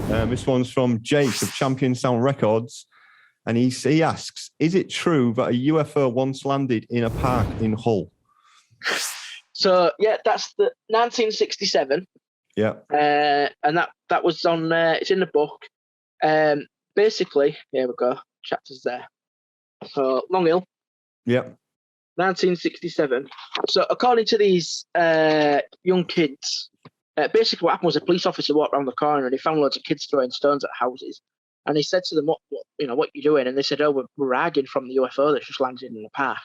This one's from Jake of Champion Sound Records. And he asks, is it true that a UFO once landed in a park in Hull? So, yeah, that's the 1967. Yeah. And that was on, it's in the book. Basically, here we go, chapters there. So, Longhill. Yeah. 1967. So, according to these young kids, basically what happened was a police officer walked around the corner and he found loads of kids throwing stones at houses. And he said to them, what you doing? And they said, oh, we're hiding from the UFO that's just landed in the park.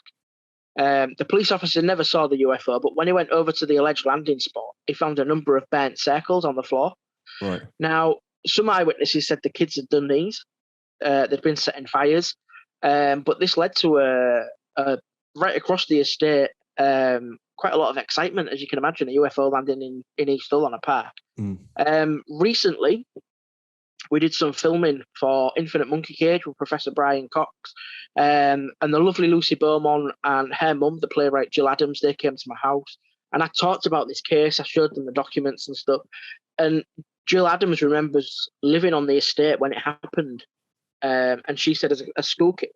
The police officer never saw the UFO, but when he went over to the alleged landing spot, he found a number of burnt circles on the floor. Right. Now, some eyewitnesses said the kids had done these. They'd been setting fires. But this led to right across the estate, quite a lot of excitement, as you can imagine, a UFO landing in East Hull on a park. Recently, we did some filming for Infinite Monkey Cage with Professor Brian Cox, and the lovely Lucy Beaumont and her mum, the playwright Jill Adams, they came to my house, and I talked about this case. I showed them the documents and stuff, and Jill Adams remembers living on the estate when it happened, and she said as a school kid,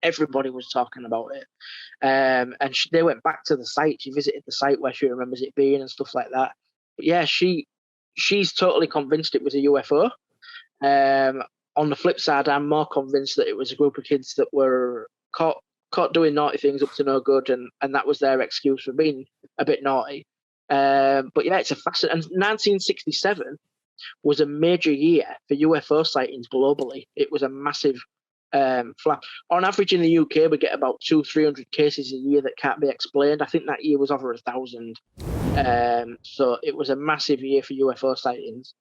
everybody was talking about it, and they went back to the site. She visited the site where she remembers it being and stuff like that. But yeah, she's totally convinced it was a UFO. On the flip side, I'm more convinced that it was a group of kids that were caught doing naughty things up to no good, and that was their excuse for being a bit naughty. But yeah, it's a fascinating. And 1967 was a major year for UFO sightings globally. It was a massive flap. On average in the UK, we get about 200-300 cases a year that can't be explained. I think that year was over 1,000. So it was a massive year for UFO sightings.